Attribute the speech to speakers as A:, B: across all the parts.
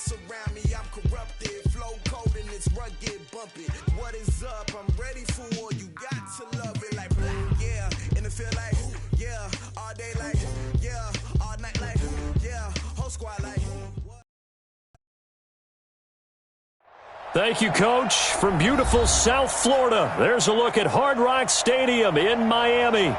A: surround me, I'm corrupted. Flow cold and it's rugged, bumping. What is up? I'm ready for war. You got to love it like, yeah. And it feel like, yeah. All day like, yeah. All night like, yeah. Whole squad like.
B: Thank you, Coach. From beautiful South Florida, there's a look at Hard Rock Stadium in Miami.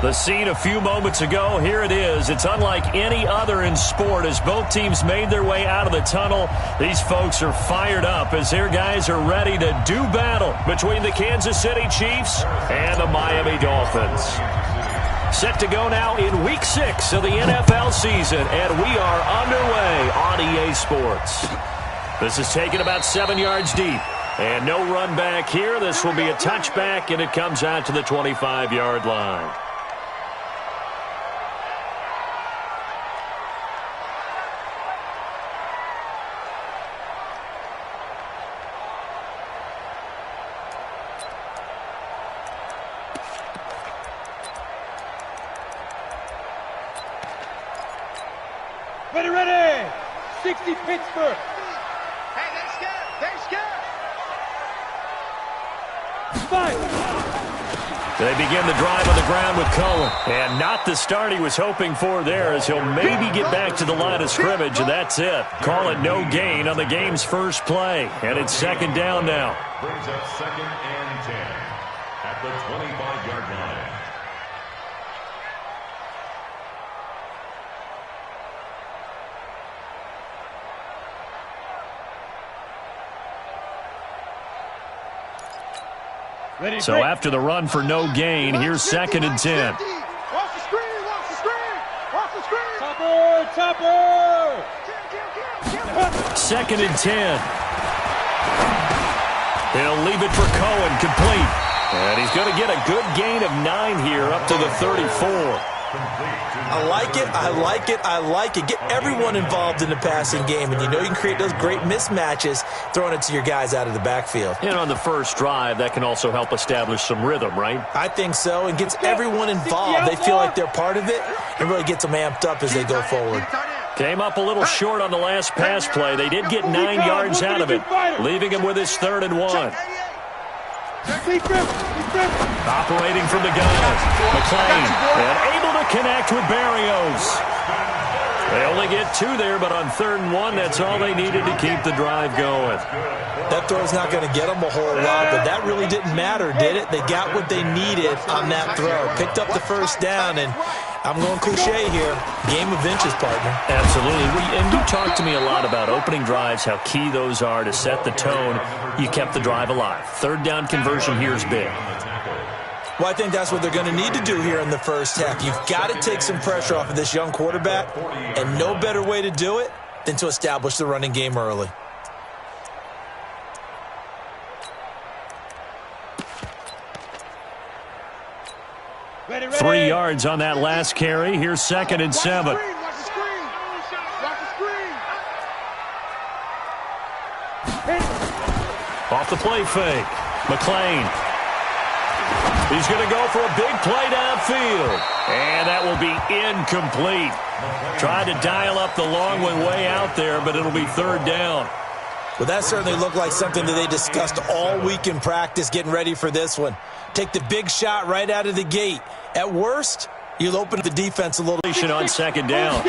B: The scene a few moments ago, here it is. It's unlike any other in sport as both teams made their way out of the tunnel. These folks are fired up as their guys are ready to do battle between the Kansas City Chiefs and the Miami Dolphins. Set to go now in Week 6 of the NFL season, and we are underway on EA Sports. This is taken about 7 yards deep, and no run back here. This will be a touchback, and it comes out to the 25-yard line.
C: Ready! 60 Pittsburgh.
D: Hey, they're scared. They're scared.
C: Five.
B: They begin the drive on the ground with Cohen. And not the start he was hoping for there as he'll maybe get back to the line of scrimmage, and that's it. Call it no gain on the game's first play. And it's second down now.
E: Brings up 2nd and 10 at the 25-yard line.
B: So after the run for no gain, here's 2nd and 10.
D: Watch the screen. Watch the screen. Watch the screen.
C: Topper.
B: 2nd and 10. He'll leave it for Cohen, complete. And he's going to get a good gain of 9 here up to the 34.
F: I like it, I like it, I like it. Get everyone involved in the passing game, and you know you can create those great mismatches throwing it to your guys out of the backfield.
B: And on the first drive, that can also help establish some rhythm, right?
F: I think so, and gets everyone involved. They feel like they're part of it, and really gets them amped up as they go forward.
B: Came up a little short on the last pass play. They did get 9 yards out of it, leaving him with his 3rd and 1. Operating from the gun, McLean, and able to connect with Barrios. They only get 2 there, but on 3rd and 1, that's all they needed to keep the drive going.
F: That throw's not going to get them a whole lot, but that really didn't matter, did it? They got what they needed on that throw. Picked up the first down, and I'm going cliche here. Game of inches, partner.
B: Absolutely. And you talked to me a lot about opening drives, how key those are to set the tone. You kept the drive alive. 3rd down conversion here is big.
F: Well, I think that's what they're going to need to do here in the first half. You've got to take some pressure off of this young quarterback, and no better way to do it than to establish the running game early.
C: Ready.
B: 3 yards on that last carry. Here's 2nd and 7.
D: Watch the screen. Watch the screen.
B: Off the play fake. McLean. He's going to go for a big play downfield. And that will be incomplete. Tried to dial up the long one way out there, but it'll be 3rd down.
F: Well, that certainly looked like something that they discussed all week in practice getting ready for this one. Take the big shot right out of the gate. At worst, you'll open the defense a little.
B: On 2nd down.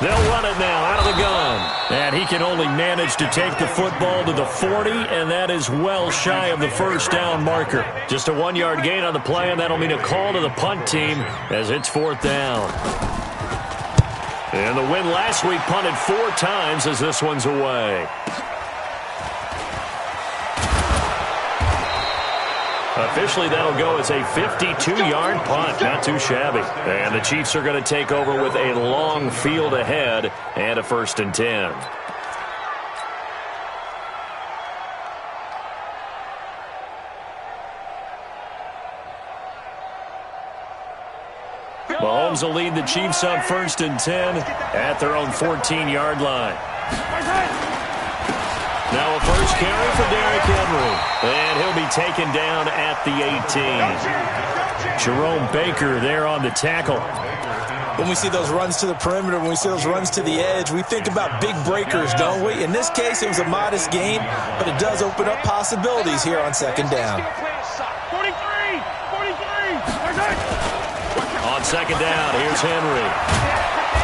B: They'll run it now out of the gun. And he can only manage to take the football to the 40, and that is well shy of the first down marker. Just a 1-yard gain on the play, and that'll mean a call to the punt team as it's 4th down. And the win last week punted 4 times as this one's away. Officially, that'll go as a 52-yard punt. Not too shabby. And the Chiefs are going to take over with a long field ahead and a 1st and 10. Mahomes will lead the Chiefs on 1st and 10 at their own 14-yard line. Now a first carry for Derrick Henry. And he'll be taken down at the 18. Jerome Baker there on the tackle.
F: When we see those runs to the perimeter, when we see those runs to the edge, we think about big breakers, don't we? In this case, it was a modest gain, but it does open up possibilities here on second down.
D: 43!
B: On second down, here's Henry.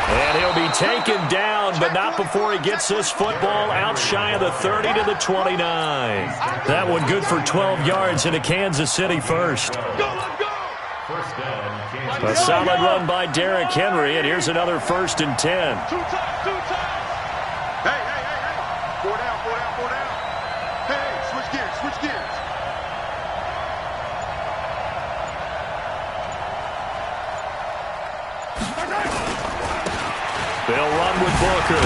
B: And he'll be taken down, but not before he gets this football out shy of the 30 to the 29. That one good for 12 yards into Kansas City first. A solid run by Derrick Henry, and here's another 1st and 10.
D: Two times. Hey. 4 down. Hey, switch gears.
B: They'll run with Booker.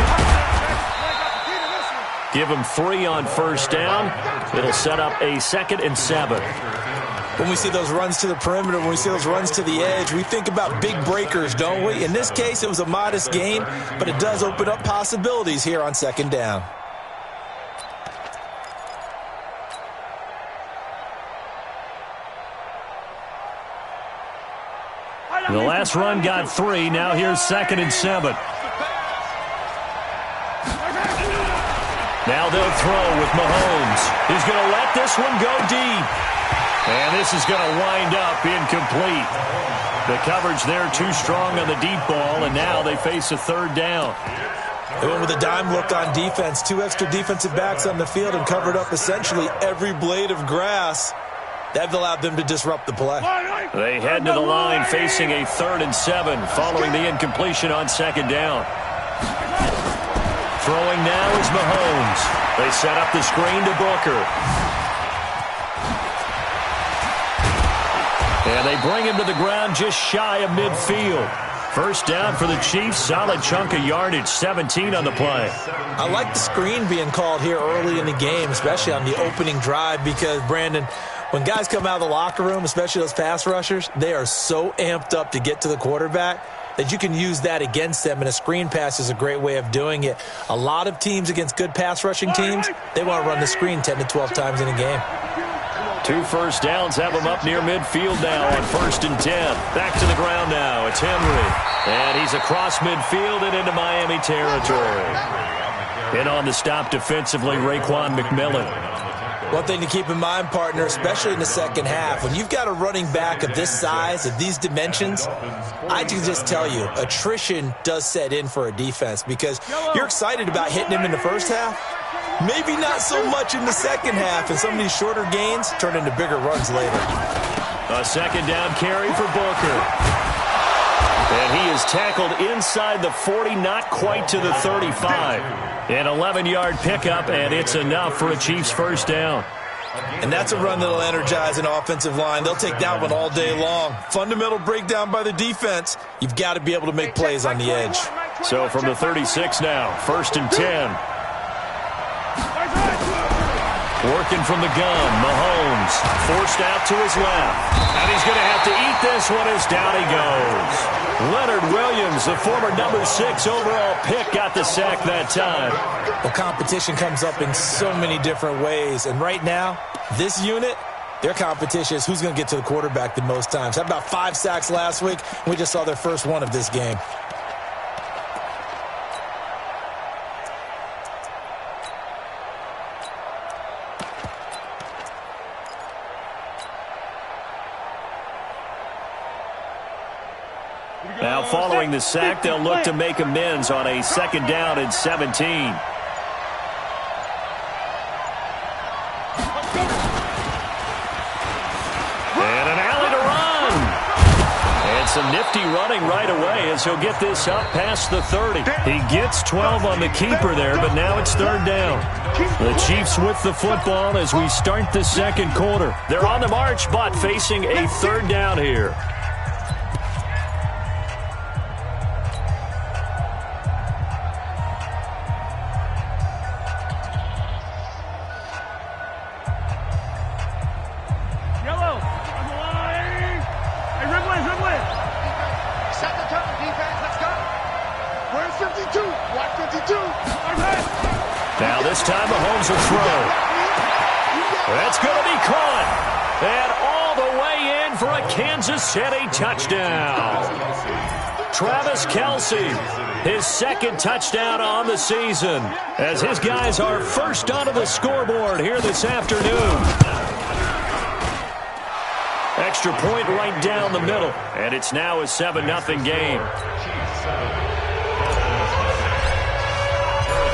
B: Give him 3 on 1st down. It'll set up a 2nd and 7.
F: When we see those runs to the perimeter, when we see those runs to the edge, we think about big breakers, don't we? In this case, it was a modest gain, but it does open up possibilities here on second down.
B: The last run got 3. Now here's 2nd and 7. Now they'll throw with Mahomes. He's going to let this one go deep. And this is going to wind up incomplete. The coverage there too strong on the deep ball, and now they face a 3rd down.
F: They went with a dime look on defense. 2 extra defensive backs on the field and covered up essentially every blade of grass. That allowed them to disrupt the play.
B: They head to the line facing a 3rd and 7 following the incompletion on 2nd down. Throwing now is Mahomes. They set up the screen to Booker. And they bring him to the ground just shy of midfield. 1st down for the Chiefs. Solid chunk of yardage, 17 on the play.
F: I like the screen being called here early in the game, especially on the opening drive, because, Brandon, when guys come out of the locker room, especially those pass rushers, they are so amped up to get to the quarterback that you can use that against them, and a screen pass is a great way of doing it. A lot of teams against good pass rushing teams, they want to run the screen 10 to 12 times in a game.
B: 2 first downs have him up near midfield now on 1st and 10. Back to the ground now. It's Henry. And he's across midfield and into Miami territory. In on the stop defensively, Raekwon McMillan.
F: One thing to keep in mind, partner, especially in the second half, when you've got a running back of this size, of these dimensions, I can just tell you, attrition does set in for a defense because you're excited about hitting him in the first half. Maybe not so much in the second half, and some of these shorter gains turn into bigger runs later.
B: A 2nd down carry for Booker. And he is tackled inside the 40, not quite to the 35. An 11-yard pickup, and it's enough for a Chiefs 1st down.
F: And that's a run that'll energize an offensive line. They'll take that one all day long. Fundamental breakdown by the defense. You've got to be able to make plays on the edge.
B: So from the 36 now, 1st and 10. Working from the gun, Mahomes forced out to his left. And he's going to have to eat this one as down he goes. Leonard Williams, the former number 6 overall pick, got the sack that time.
F: Well, competition comes up in so many different ways. And right now, this unit, their competition is who's going to get to the quarterback the most times. Had about 5 sacks last week. We just saw their first one of this game.
B: Now following the sack, they'll look to make amends on a 2nd down and 17. And an alley to run. And some nifty running right away as he'll get this up past the 30. He gets 12 on the keeper there, but now it's 3rd down. The Chiefs with the football as we start the 2nd quarter. They're on the march, but facing a 3rd down here. Now this time Mahomes will throw. That's going to be caught. And all the way in for a Kansas City touchdown. Travis Kelce, his second touchdown on the season, as his guys are first onto the scoreboard here this afternoon. Extra point right down the middle, and it's now a 7-0 game.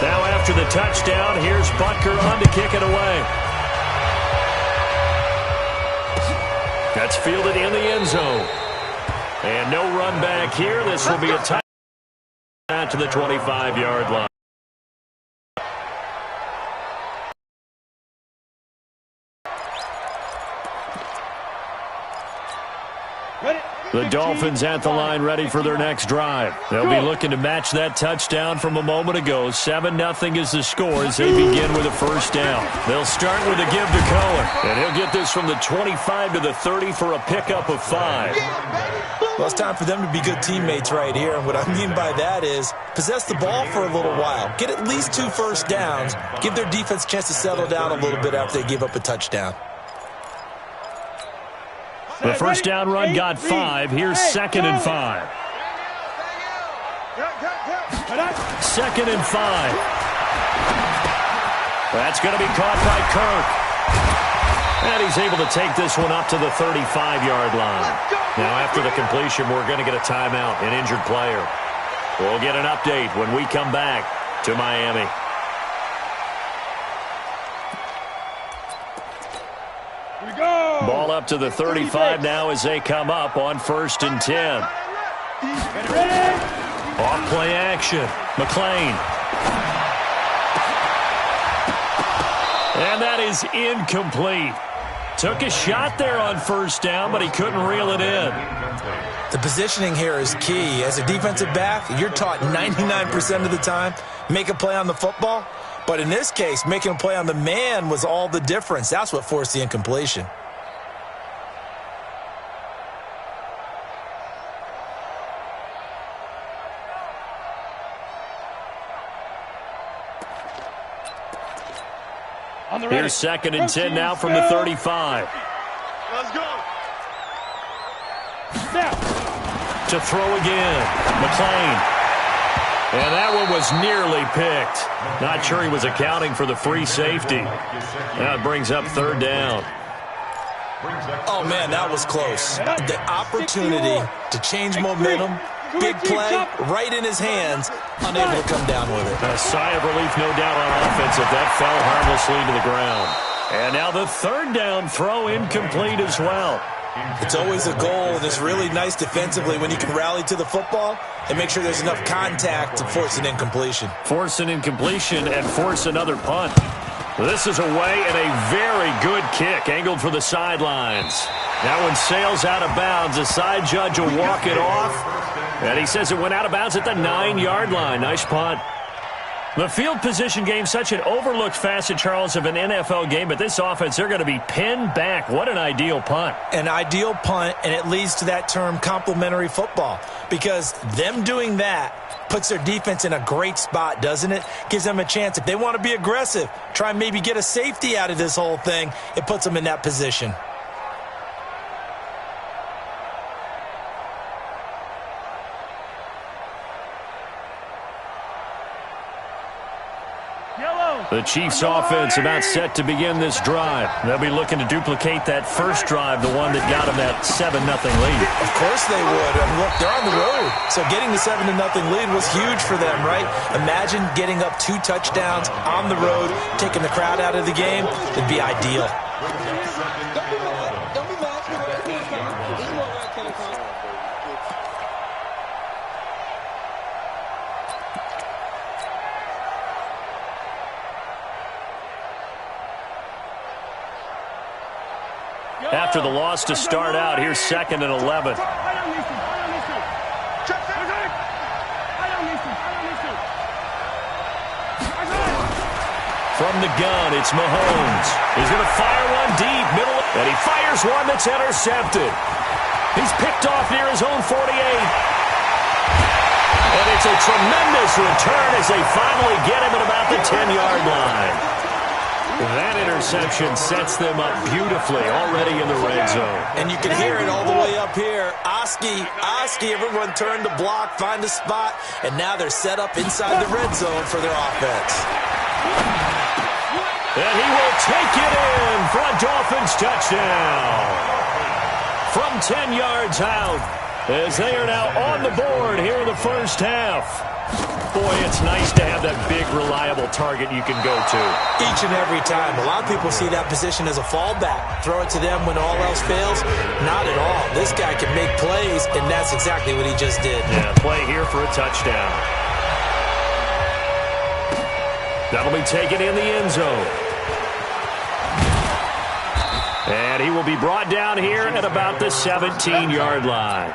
B: Now after the touchdown, here's Butker on to kick it away. That's fielded in the end zone. And no run back here. This will be a touchdown to the 25-yard line. The Dolphins at the line ready for their next drive. They'll be looking to match that touchdown from a moment ago. 7-0 is the score as they begin with a first down. They'll start with a give to Cohen, and he'll get this from the 25 to the 30 for a pickup of 5.
F: Well, it's time for them to be good teammates right here, and what I mean by that is possess the ball for a little while. Get at least 2 first downs. Give their defense a chance to settle down a little bit after they give up a touchdown.
B: The first down run got 5. Here's 2nd and 5. 2nd and 5. That's going to be caught by Kirk. And he's able to take this one up to the 35-yard line. Now after the completion, we're going to get a timeout, an injured player. We'll get an update when we come back to Miami. Ball up to the 35 now as they come up on 1st and 10. Off play action. McLean. And that is incomplete. Took a shot there on 1st down, but he couldn't reel it in.
F: The positioning here is key. As a defensive back, you're taught 99% of the time, make a play on the football. But in this case, making a play on the man was all the difference. That's what forced the incompletion.
B: Here's 2nd and 10 now from the 35.
D: Let's go.
B: To throw again. McLean. And that one was nearly picked. Not sure he was accounting for the free safety. That brings up 3rd down.
F: Oh, man, that was close. The opportunity to change momentum, big play, right in his hands, unable to come down with it.
B: A sigh of relief, no doubt, on offense if that fell harmlessly to the ground. And now the 3rd down throw incomplete as well.
F: It's always a goal, and it's really nice defensively when you can rally to the football and make sure there's enough contact to force an incompletion.
B: Force an incompletion and force another punt. This is away and a very good kick, angled for the sidelines. That one sails out of bounds. The side judge will walk it off, and he says it went out of bounds at the 9-yard line. Nice punt. The field position game, such an overlooked facet, Charles, of an NFL game, but this offense, they're going to be pinned back. What an ideal punt.
F: An ideal punt, and it leads to that term complementary football, because them doing that puts their defense in a great spot, doesn't it? Gives them a chance. If they want to be aggressive, try and maybe get a safety out of this whole thing, it puts them in that position.
B: The Chiefs offense about set to begin this drive. They'll be looking to duplicate that first drive, the one that got them that 7-0 lead.
F: Of course they would. I mean, look, they're on the road. So getting the 7-0 lead was huge for them, right? Imagine getting up 2 touchdowns on the road, taking the crowd out of the game. It'd be ideal.
B: After the loss to start out, here's 2nd and 11. From the gun, it's Mahomes. He's going to fire one deep, middle, and he fires one that's intercepted. He's picked off near his own 48. And it's a tremendous return as they finally get him at about the 10-yard line. That interception sets them up beautifully already in the red zone.
F: And you can hear it all the way up here. Oski, everyone turned to block, find a spot, and now they're set up inside the red zone for their offense.
B: And he will take it in for a Dolphins touchdown. From 10 yards out, as they are now on the board here in the first half. Boy, it's nice to have that big, reliable target you can go to.
F: Each and every time. A lot of people see that position as a fallback. Throw it to them when all else fails. Not at all. This guy can make plays, and that's exactly what he just did.
B: Yeah, play here for a touchdown. That'll be taken in the end zone. And he will be brought down here at about the 17-yard line.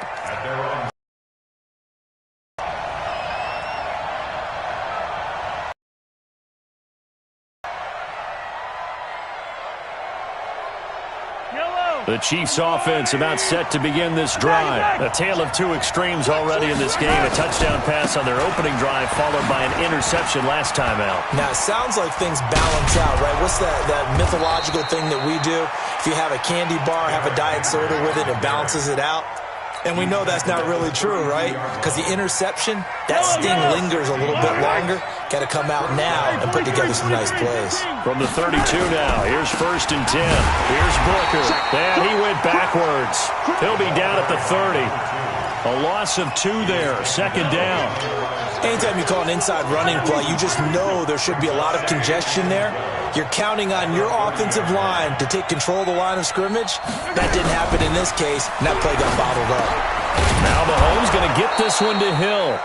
B: The Chiefs offense about set to begin this drive. A tale of two extremes already in this game. A touchdown pass on their opening drive followed by an interception last time out.
F: Now, it sounds like things balance out, right? What's that mythological thing that we do? If you have a candy bar, have a diet soda with it, it balances it out. And we know that's not really true, right? Because the interception, that sting lingers a little bit longer. Got to come out now and put together some nice plays.
B: From the 32 now, here's 1st and 10. Here's Booker. And he went backwards. He'll be down at the 30. A loss of 2 there, 2nd down.
F: Anytime you call an inside running play, you just know there should be a lot of congestion there. You're counting on your offensive line to take control of the line of scrimmage. That didn't happen in this case, and that play got bottled up.
B: Now Mahomes going to get this one to Hill.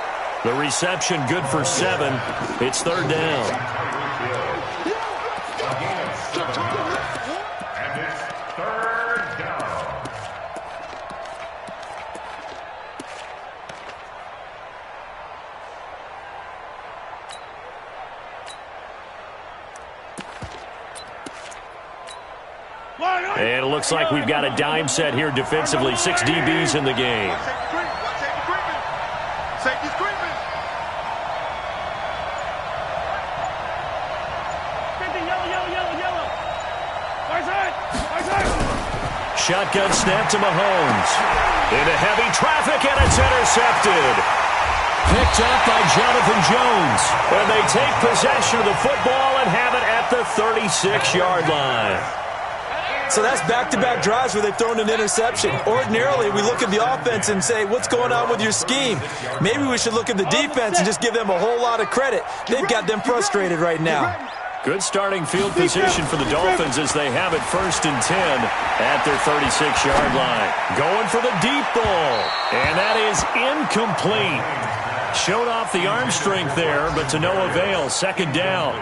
B: The reception good for 7. It's 3rd down. And it looks like we've got a dime set here defensively. 6 DBs in the game.
D: Safety's creeping.
B: Shotgun snap to Mahomes. Into heavy traffic, and it's intercepted. Picked up by Jonathan Jones. And they take possession of the football and have it at the 36-yard line.
F: So that's back-to-back drives where they've thrown an interception. Ordinarily, we look at the offense and say, what's going on with your scheme? Maybe we should look at the defense and just give them a whole lot of credit. They've got them frustrated right now.
B: Good starting field position for the Dolphins as they have it 1st and 10 at their 36-yard line. Going for the deep ball. And that is incomplete. Showed off the arm strength there, but to no avail. 2nd down.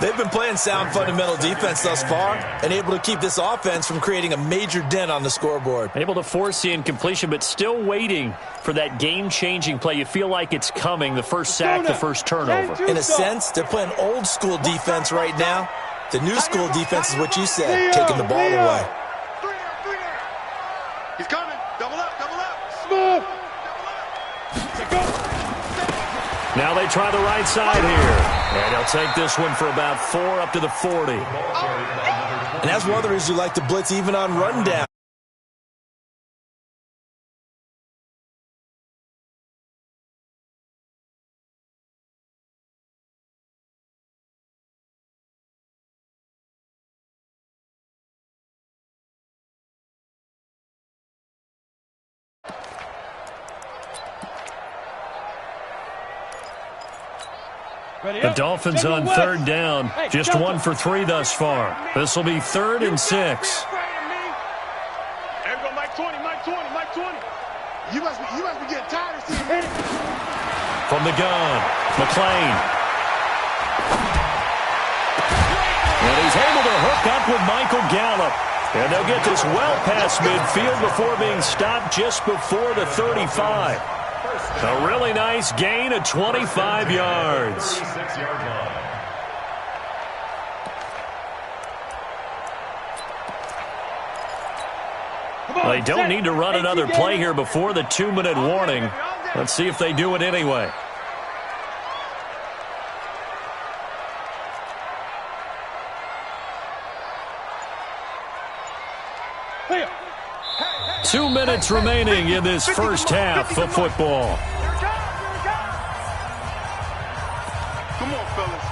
F: They've been playing sound fundamental defense thus far and able to keep this offense from creating a major dent on the scoreboard.
B: Able to force the incompletion, but still waiting for that game-changing play. You feel like it's coming, the first sack, the first turnover.
F: In a sense, they're playing old-school defense right now. The new-school defense is what you said, taking the ball away.
D: He's coming. Double up, double up. Smooth.
B: Now they try the right side here. And they'll take this one for about 4 up to the 40.
F: And that's one of the reasons you like to blitz even on rundown.
B: The Dolphins on 3rd down. Just 1 for 3 thus far. This will be 3rd and 6.
D: Everyone, Mike 20, Mike 20, Mike 20. You must be getting tired of seeing it.
B: From the gun, McClain. And he's able to hook up with Michael Gallup. And they'll get this well past midfield before being stopped just before the 35. A really nice gain of 25 yards. They don't need to run another play here before the 2-minute warning. Let's see if they do it anyway.
C: Clear.
B: 2 minutes remaining in this first half of football.
D: Come on, fellas.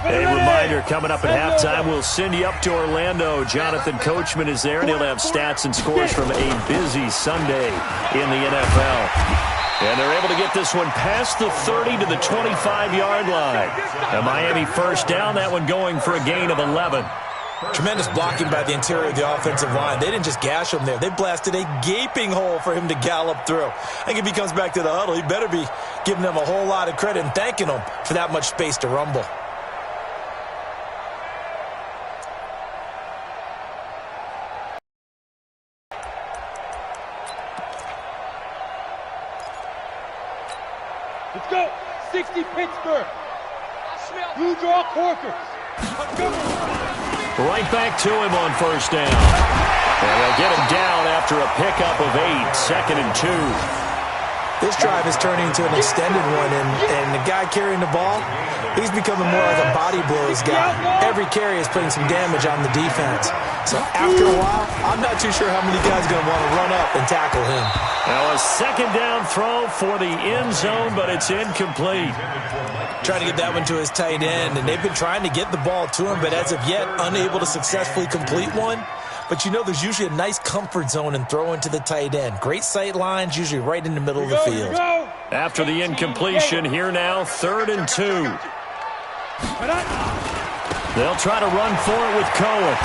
B: A reminder, coming up at halftime, we'll send you up to Orlando. Jonathan Coachman is there, and he'll have stats and scores from a busy Sunday in the NFL. And they're able to get this one past the 30 to the 25-yard line. A Miami first down, that one going for a gain of 11.
F: Tremendous blocking by the interior of the offensive line. They didn't just gash him there. They blasted a gaping hole for him to gallop through. I think if he comes back to the huddle, he better be giving them a whole lot of credit and thanking them for that much space to rumble.
C: Let's go. 60 Pittsburgh. Blue draw corkers.
B: Right back to him on first down. And they'll get him down after a pickup of 8, 2nd and 2.
F: This drive is turning into an extended one, and the guy carrying the ball, he's becoming more like a body blows guy. Every carry is putting some damage on the defense. So after a while, I'm not too sure how many guys are going to want to run up and tackle him.
B: Now a second down throw for the end zone, but it's incomplete.
F: Trying to get that one to his tight end, and they've been trying to get the ball to him, but as of yet, unable to successfully complete one. But you know there's usually a nice comfort zone in throwing to the tight end. Great sight lines, usually right in the middle of the field.
B: After the incompletion, here now, 3rd and 2. They'll try to run for it with Cohen.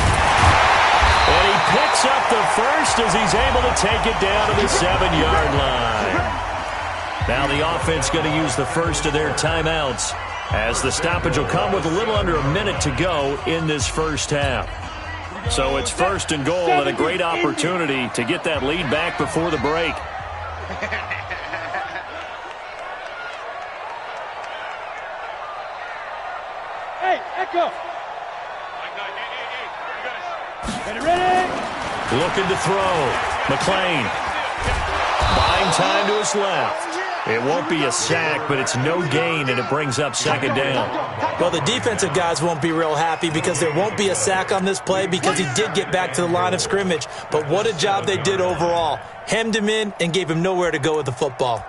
B: And he picks up the first as he's able to take it down to the 7-yard line. Now the offense going to use the first of their timeouts as the stoppage will come with a little under a minute to go in this first half. So it's 1st and goal and a great opportunity to get that lead back before the break.
C: Hey, Echo. Ready?
B: Looking to throw. McClain. Buying time to his left. It won't be a sack, but it's no gain, and it brings up 2nd down.
F: Well, the defensive guys won't be real happy because there won't be a sack on this play because he did get back to the line of scrimmage. But what a job they did overall. Hemmed him in and gave him nowhere to go with the football.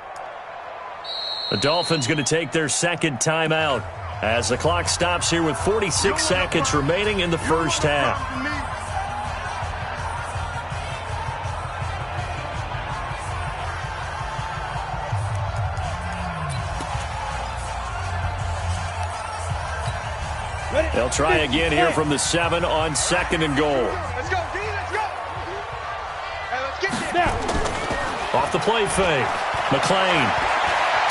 B: The Dolphins going to take their 2nd timeout as the clock stops here with 46 seconds remaining in the first half. They'll try again here from the 7 on 2nd and goal.
D: Let's go, D. Let's go. Hey, let's get this.
B: Off the play fake. McClain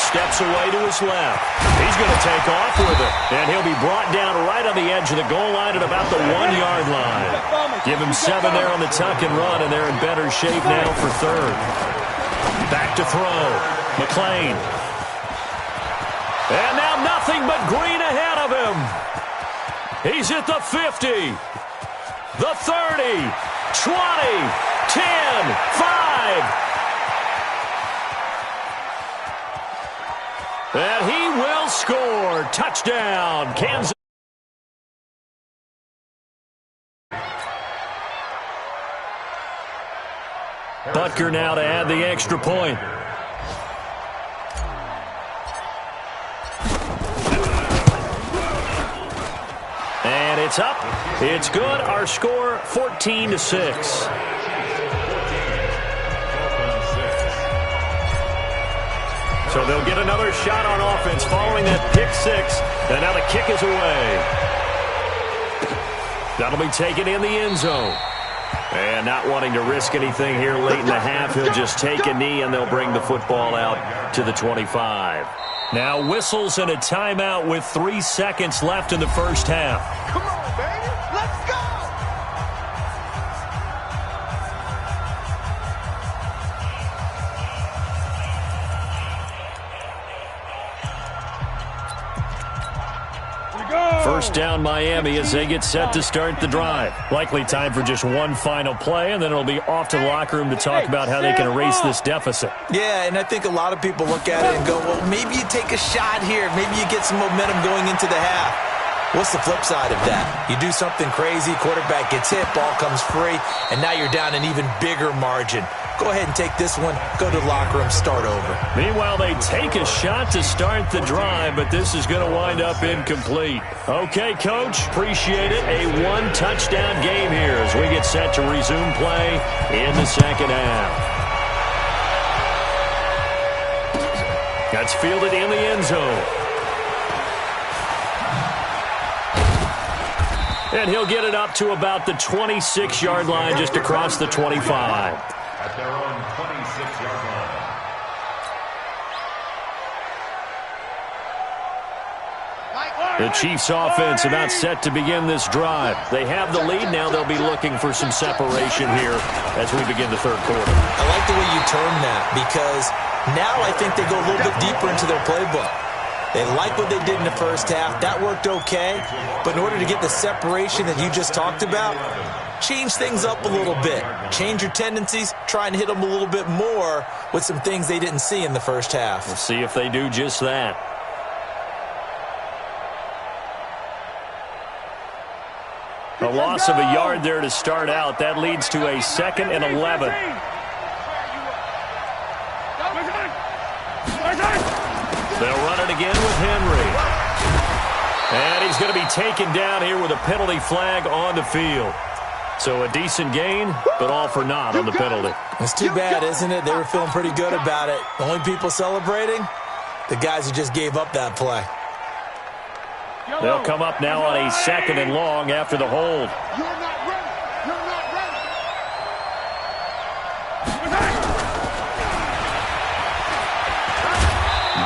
B: steps away to his left. He's going to take off with it. And he'll be brought down right on the edge of the goal line at about the 1-yard line. Give him 7 there on the tuck and run, and they're in better shape now for 3rd. Back to throw. McClain. And now nothing but green ahead of him. He's at the 50, the 30, 20, 10, 5. And he will score. Touchdown, Kansas. Butker now to add the extra point. And it's up. It's good. Our score, 14-6. So they'll get another shot on offense following that pick 6. And now the kick is away. That'll be taken in the end zone. And not wanting to risk anything here late in the half, he'll just take a knee and they'll bring the football out to the 25. Now whistles and a timeout with 3 seconds left in the first half.
D: Come on, baby. Let's go.
C: Here we go.
B: First down Miami as they get set to start the drive. Likely time for just one final play, and then it'll be off to the locker room to talk about how they can erase this deficit.
F: Yeah, and I think a lot of people look at it and go, well, maybe you take a shot here. Maybe you get some momentum going into the half. What's the flip side of that? You do something crazy, quarterback gets hit, ball comes free, and now you're down an even bigger margin. Go ahead and take this one, go to the locker room, start over.
B: Meanwhile, they take a shot to start the drive, but this is going to wind up incomplete. Okay, Coach, appreciate it. A one-touchdown game here as we get set to resume play in the second half. That's fielded in the end zone. And he'll get it up to about the 26-yard line, just across the 25.
E: At their own 26-yard line.
B: The Chiefs offense about set to begin this drive. They have the lead. Now they'll be looking for some separation here as we begin the third quarter.
F: I like the way you term that, because now I think they go a little bit deeper into their playbook. They like what they did in the first half. That worked okay. But in order to get the separation that you just talked about, change things up a little bit. Change your tendencies. Try and hit them a little bit more with some things they didn't see in the first half.
B: We'll see if they do just that. A loss of a yard there to start out. That leads to a 2nd and 11. They'll run it again with Henry. And he's going to be taken down here with a penalty flag on the field. So a decent gain, but all for naught on the penalty.
F: It's too bad, isn't it? They were feeling pretty good about it. The only people celebrating, the guys who just gave up that play.
B: They'll come up now on a 2nd and long after the hold.
D: You're not ready. You're not ready.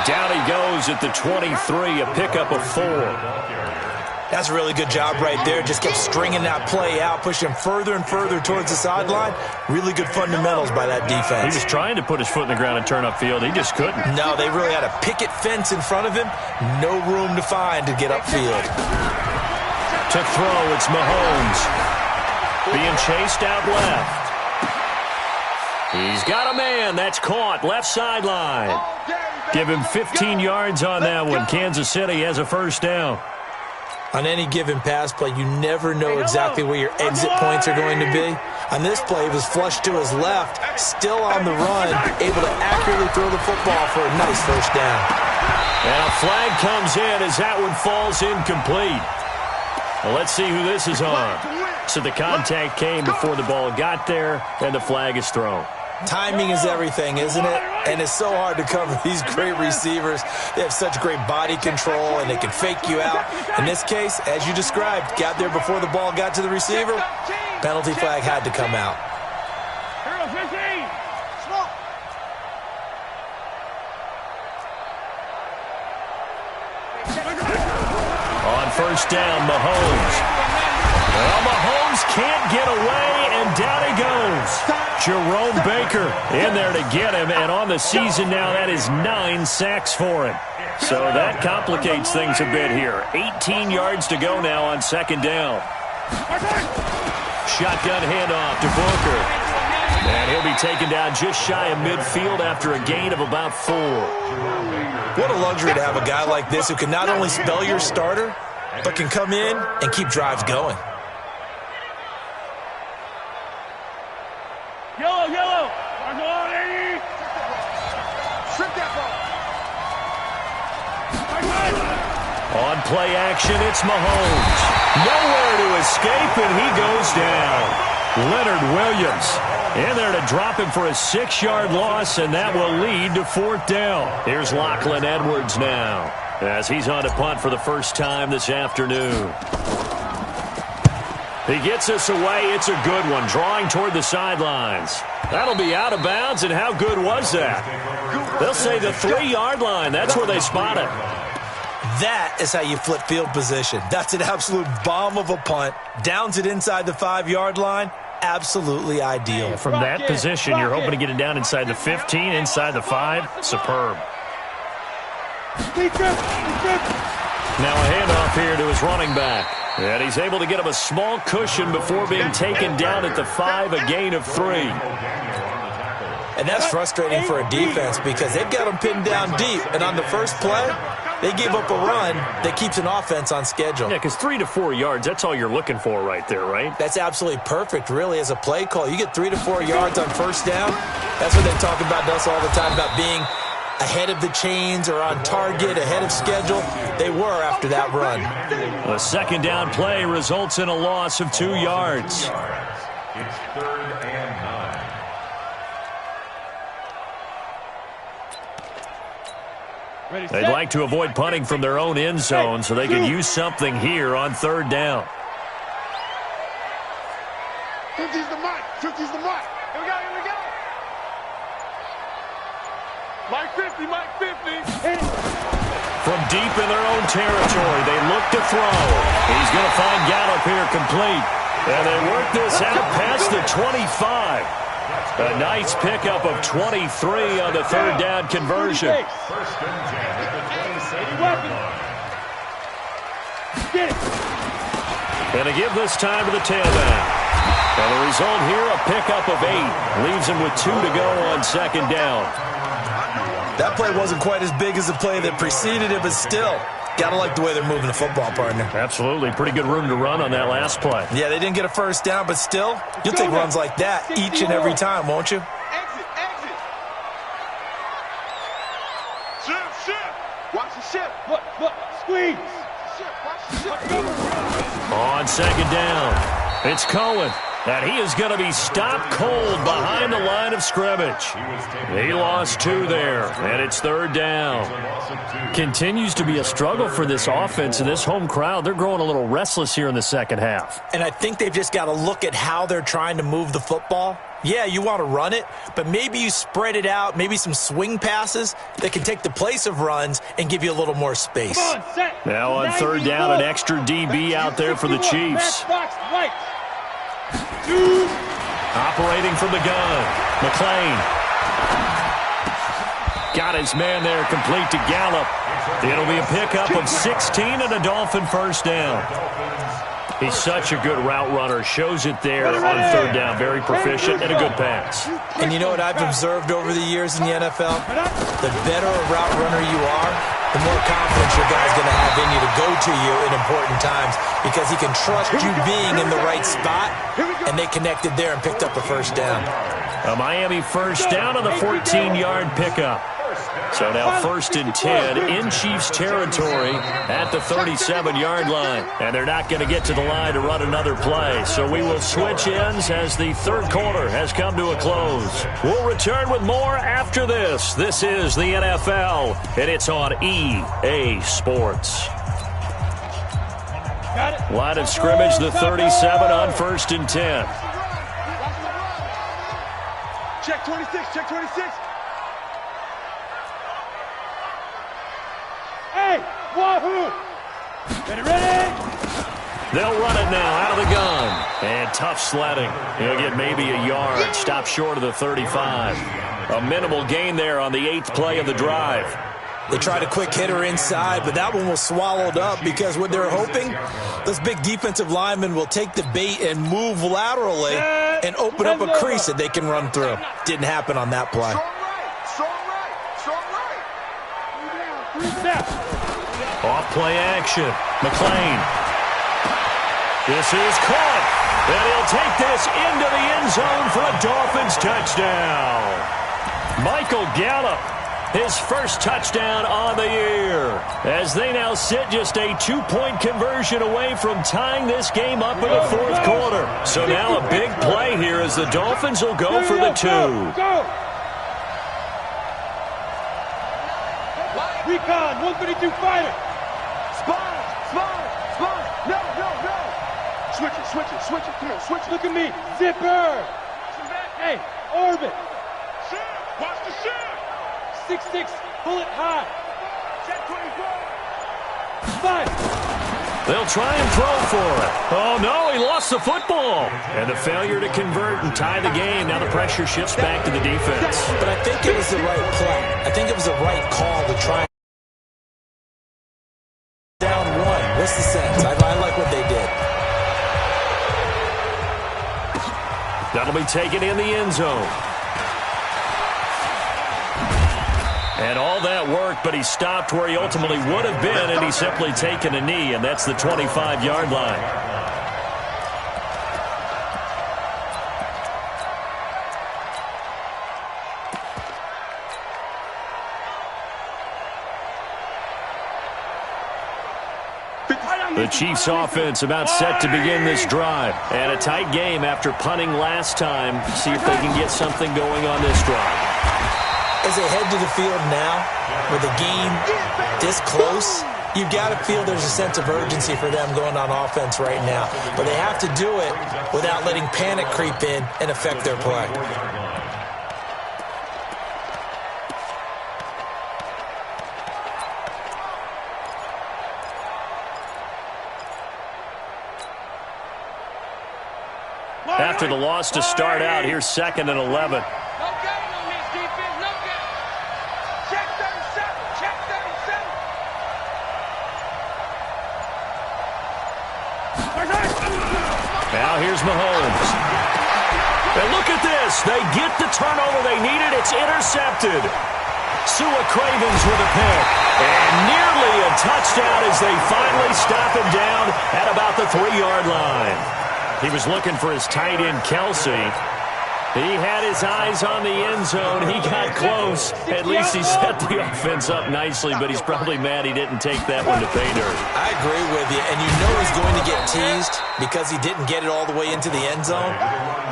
B: Down he goes at the 23, a pickup of 4.
F: That's a really good job right there. Just kept stringing that play out, pushing him further and further towards the sideline. Really good fundamentals by that defense.
B: He was trying to put his foot in the ground and turn upfield. He just couldn't.
F: No, they really had a picket fence in front of him. No room to find to get upfield.
B: To throw, it's Mahomes. Being chased out left. He's got a man. That's caught. Left sideline. Give him 15 yards on that one. Kansas City has a first down.
F: On any given pass play, you never know exactly where your exit points are going to be. On this play, he was flushed to his left, still on the run, able to accurately throw the football for a nice first down.
B: And a flag comes in as that one falls incomplete. Well, let's see who this is on. So the contact came before the ball got there, and the flag is thrown.
F: Timing is everything, isn't it? And it's so hard to cover these great receivers. They have such great body control, and they can fake you out. In this case, as you described, got there before the ball got to the receiver. Penalty flag had to come out.
B: On first down, Mahomes. Well, Mahomes can't get away, and down he goes. Jerome Baker in there to get him, and on the season now, that is 9 sacks for him. So that complicates things a bit here. 18 yards to go now on second down. Shotgun handoff to Booker. And he'll be taken down just shy of midfield after a gain of about 4.
F: What a luxury to have a guy like this who can not only spell your starter, but can come in and keep drives going.
C: Yellow, yellow.
D: Strip that ball.
B: On play action, it's Mahomes. Nowhere to escape, and he goes down. Leonard Williams in there to drop him for a 6-yard loss, and that will lead to 4th down. Here's Lachlan Edwards now as he's on to punt for the first time this afternoon. He gets us away. It's a good one, drawing toward the sidelines. That'll be out of bounds, and how good was that? They'll say the 3-yard line. That's where they spot it.
F: That is how you flip field position. That's an absolute bomb of a punt. Downs it inside the 5-yard line. Absolutely ideal.
B: From that position, you're hoping to get it down inside the 15, inside the 5. Superb. Now a handoff here to his running back. And he's able to get him a small cushion before being taken down at the 5, a gain of 3.
F: And that's frustrating for a defense because they've got them pinned down deep. And on the first play, they gave up a run that keeps an offense on schedule.
B: Yeah, because 3 to 4 yards, that's all you're looking for right there, right?
F: That's absolutely perfect, really, as a play call. You get 3 to 4 yards on first down. That's what they talk about us all the time, about being ahead of the chains or on target, ahead of schedule. They were after that run.
B: The second down play results in a loss of 2 yards.
E: It's 3rd and 9.
B: They'd like to avoid punting from their own end zone so they can use something here on 3rd down.
D: 50's the mark. 50's the mark. Here we go. Here we go. Mike 50. Mike 50.
B: From deep in their own territory, they look to throw. He's going to find Gallup here complete. And they work this out past the 25. A nice pickup of 23 on the 3rd down conversion.
E: First and 10 at the 27.
B: And to give this time to the tailback. And the result here, a pickup of 8. Leaves him with 2 to go on 2nd down.
F: That play wasn't quite as big as the play that preceded it, but still, got to like the way they're moving the football, partner.
B: Absolutely. Pretty good room to run on that last play.
F: Yeah, they didn't get a first down, but still, you'll take runs like that each and every time, won't you?
D: Exit. Exit. Shift. Shift. Watch the shift.
C: Look. Squeeze.
D: Shift. Watch the shift.
B: On 2nd down, it's Cohen. And he is going to be stopped cold behind the line of scrimmage. He lost 2 there, and it's 3rd down. Continues to be a struggle for this offense and this home crowd. They're growing a little restless here in the second half.
F: And I think they've just got to look at how they're trying to move the football. Yeah, you want to run it, but maybe you spread it out, maybe some swing passes that can take the place of runs and give you a little more space.
B: Now on 3rd down, an extra DB out there for the Chiefs. Operating from the gun, McLean. Got his man there complete to Gallup. It'll be a pickup of 16 and a Dolphin first down. He's such a good route runner. Shows it there on 3rd down. Very proficient and a good pass.
F: And you know what I've observed over the years in the NFL? The better a route runner you are, the more confidence your guy's going to have in you to go to you in important times because he can trust you being in the right spot, and they connected there and picked up a first down.
B: A Miami first down on the 14-yard pickup. So now 1st and 10 in Chiefs territory at the 37-yard line. And they're not going to get to the line to run another play. So we will switch ends as the 3rd quarter has come to a close. We'll return with more after this. This is the NFL, and it's on EA Sports. Line of scrimmage, the 37 on 1st and 10.
D: Check 26. Check 26.
C: Hey, wahoo! Ready?
B: They'll run it now out of the gun. And tough sledding. He'll get maybe a yard. Stop short of the 35. A minimal gain there on the 8th play of the drive.
F: They tried a quick hitter inside, but that one was swallowed up because what they're hoping, those big defensive linemen will take the bait and move laterally and open up a crease that they can run through. Didn't happen on that play.
B: Off play action. McLean. This is caught. And he'll take this into the end zone for a Dolphins touchdown. Michael Gallup, his first touchdown on the year. As they now sit just a 2-point conversion away from tying this game up in the 4th quarter. So now a big play here as the Dolphins will go for the 2.
C: Recon, 132 fighter.
D: Spawn. No. Switch it. Come on, switch it.
C: Look at me. Zipper. Hey, orbit.
D: Shift. Watch the shift.
C: 6'6", bullet high.
D: Check 24.
C: 5.
B: They'll try and throw for it. Oh, no, he lost the football. And the failure to convert and tie the game. Now the pressure shifts back to the defense.
F: But I think it was the right play. I think it was the right call to try down makes the sense. I like what they did.
B: That'll be taken in the end zone. And all that work, but he stopped where he ultimately would have been, and he's simply taken a knee, and that's the 25-yard line. The Chiefs offense about set to begin this drive. And a tight game after punting last time. See if they can get something going on this drive.
F: As they head to the field now, with the game this close, you've got to feel there's a sense of urgency for them going on offense right now. But they have to do it without letting panic creep in and affect their play.
B: After the loss to start out, here's 2nd and 11.
C: No gain on this defense, no gain. Check 37, check 37.
B: Now here's Mahomes. And look at this. They get the turnover they needed. It's intercepted. Sua Cravens with a pick. And nearly a touchdown as they finally stop him down at about the 3-yard line. He was looking for his tight end, Kelsey. He had his eyes on the end zone. He got close. At least he set the offense up nicely, but he's probably mad he didn't take that one to pay dirt.
F: I agree with you, and you know he's going to get teased because he didn't get it all the way into the end zone.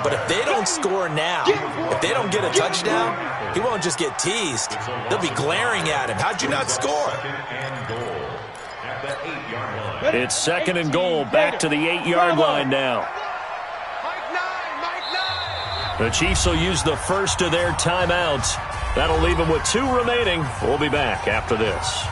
F: But if they don't score now, if they don't get a touchdown, he won't just get teased. They'll be glaring at him. How'd you not score?
B: It's 2nd and goal, back to the 8-yard line now. The Chiefs will use the first of their timeouts. That'll leave them with 2 remaining. We'll be back after this.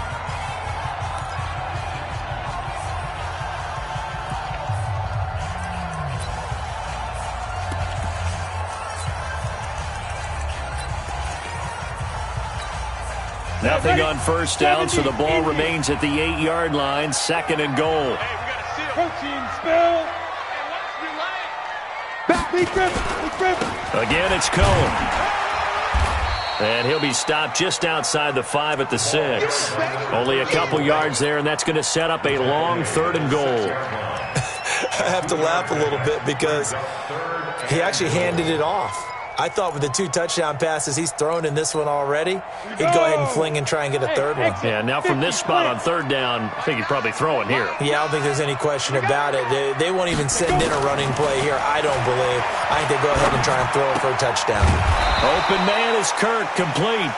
B: Nothing on first down, so the ball remains at the 8-yard line. 2nd and goal.
C: Protein spill.
B: Again, it's Cohen. And he'll be stopped just outside the 5 at the 6. Only a couple yards there, and that's going to set up a long 3rd and goal.
F: I have to laugh a little bit because he actually handed it off. I thought with the 2 touchdown passes he's thrown in this one already, he'd go ahead and fling and try and get a 3rd one.
B: Yeah, now from this spot on 3rd down, I think he's probably throwing here.
F: Yeah, I don't think there's any question about it. They won't even send in a running play here, I don't believe. I think they go ahead and try and throw it for a touchdown.
B: Open man is Kirk, complete.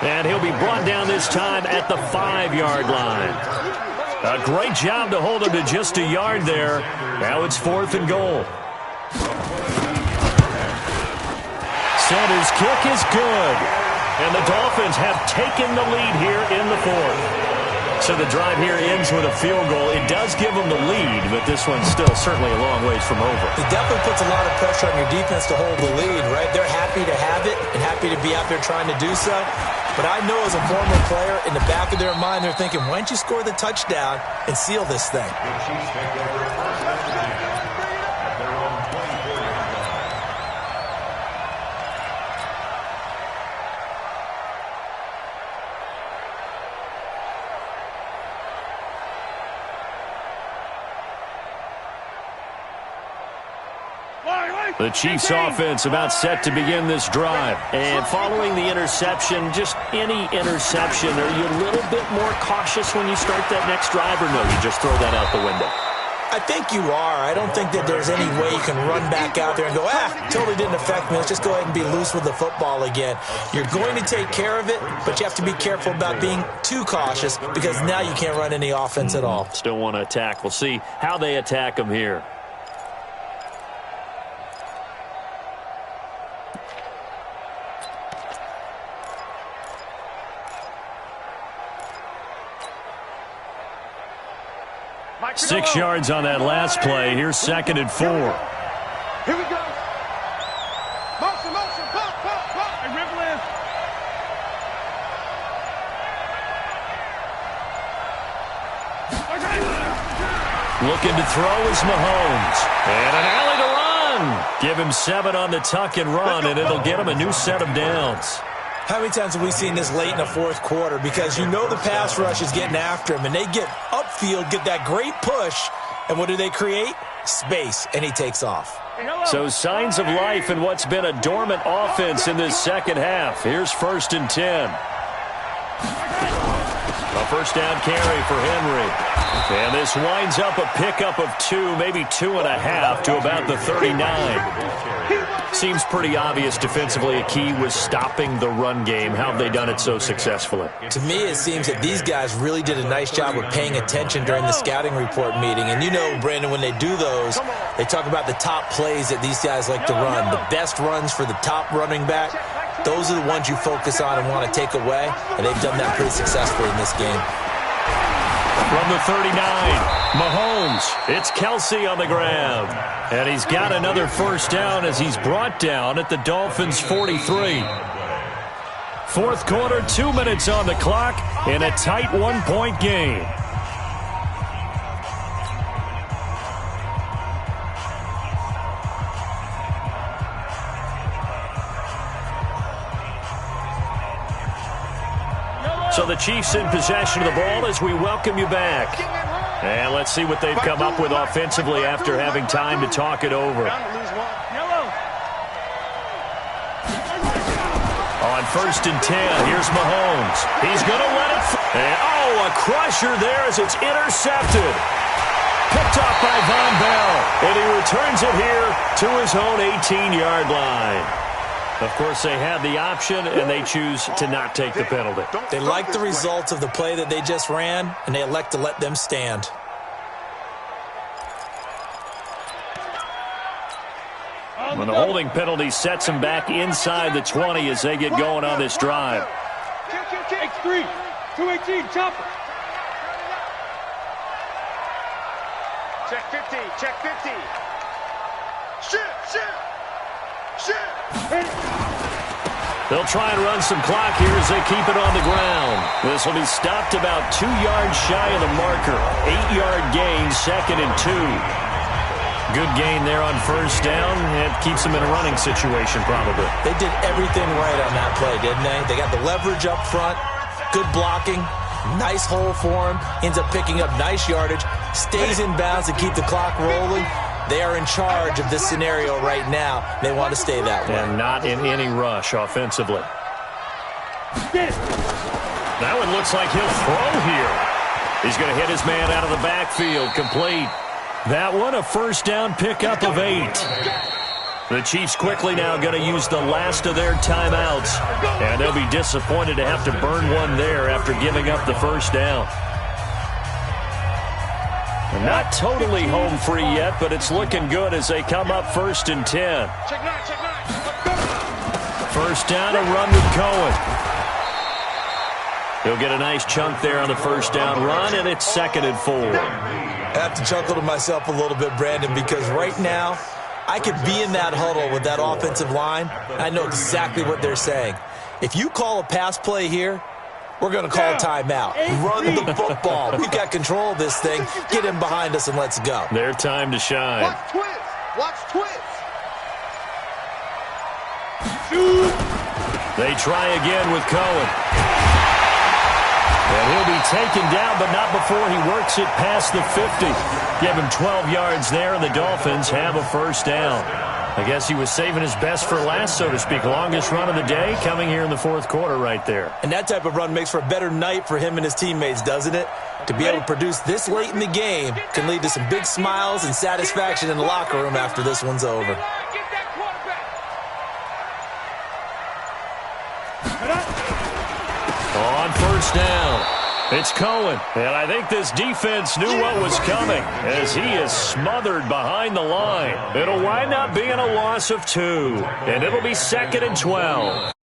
B: And he'll be brought down this time at the 5-yard line. A great job to hold him to just a yard there. Now it's 4th and goal. Center's kick is good. And the Dolphins have taken the lead here in the 4th. So the drive here ends with a field goal. It does give them the lead, but this one's still certainly a long ways from over.
F: It definitely puts a lot of pressure on your defense to hold the lead, right? They're happy to have it and happy to be out there trying to do so. But I know as a former player, in the back of their mind, they're thinking, why don't you score the touchdown and seal this thing?
B: The Chiefs offense about set to begin this drive. And following the interception, just any interception, are you a little bit more cautious when you start that next drive, or no, you just throw that out the window?
F: I think you are. I don't think that there's any way you can run back out there and go, totally didn't affect me. Let's just go ahead and be loose with the football again. You're going to take care of it, but you have to be careful about being too cautious because now you can't run any offense at all.
B: Still want to attack. We'll see how they attack them here. Six yards on that last play. Here's 2nd and 4.
D: Here we go. Motion, motion, pop, pop, pop. And ripple in.
B: Looking to throw is Mahomes. And an alley to run. Give him 7 on the tuck and run, and it'll get him a new set of downs.
F: How many times have we seen this late in the fourth quarter? Because you know the pass rush is getting after him, and they get upfield, get that great push, and what do they create? Space, and he takes off.
B: So signs of life in what's been a dormant offense in this second half. Here's 1st and 10. A first down carry for Henry. And this winds up a pickup of 2, maybe 2.5 to about the 39. Seems pretty obvious defensively a key was stopping the run game. How have they done it so successfully?
F: To me, it seems that these guys really did a nice job of paying attention during the scouting report meeting. And you know, Brandon, when they do those, they talk about the top plays that these guys like to run, the best runs for the top running back. Those are the ones you focus on and want to take away, and they've done that pretty successfully in this game.
B: From the 39, Mahomes. It's Kelsey on the ground. And he's got another first down as he's brought down at the Dolphins' 43. Fourth quarter, 2 minutes on the clock in a tight 1-point game. So the Chiefs in possession of the ball as we welcome you back. And let's see what they've come up with offensively after having time to talk it over. On 1st and 10, here's Mahomes. He's going to let it and a crusher there as it's intercepted. Picked off by Von Bell. And he returns it here to his own 18-yard line. Of course, they had the option, and they choose to not take the penalty.
F: They like the results of the play that they just ran, and they elect to let them stand.
B: When the holding penalty sets them back inside the 20 as they get going on this drive.
C: X3, 218, chopper.
D: Check 50, check 50. Shoot.
B: They'll try and run some clock here as they keep it on the ground. This will be stopped about 2 yards shy of the marker. 8-yard gain, 2nd and 2. Good gain there on first down. It keeps them in a running situation probably.
F: They did everything right on that play, didn't they? They got the leverage up front, good blocking, nice hole for him, ends up picking up nice yardage, stays in bounds to keep the clock rolling. They are in charge of this scenario right now. They want to stay that way.
B: And not in any rush offensively. That one looks like he'll throw here. He's going to hit his man out of the backfield. Complete. That one, a first down pickup of 8. The Chiefs quickly now going to use the last of their timeouts. And they'll be disappointed to have to burn one there after giving up the first down. Not totally home free yet, but it's looking good as they come up 1st and 10. First down, a run with Cohen. He'll get a nice chunk there on the first down run, and it's 2nd and 4.
F: I have to chuckle to myself a little bit, Brandon, because right now I could be in that huddle with that offensive line. I know exactly what they're saying. If you call a pass play here, we're going to call a timeout. Run the football. We've got control of this thing. Get him behind us and let's go.
B: Their time to shine.
D: Watch twist.
B: They try again with Cohen. And he'll be taken down, but not before he works it past the 50. Give him 12 yards there, and the Dolphins have a first down. I guess he was saving his best for last, so to speak. Longest run of the day coming here in the fourth quarter right there.
F: And that type of run makes for a better night for him and his teammates, doesn't it? To be able to produce this late in the game can lead to some big smiles and satisfaction in the locker room after this one's over.
B: On first down, it's Cohen. And I think this defense knew what was coming as he is smothered behind the line. It'll wind up being a loss of 2, and it'll be 2nd and 12.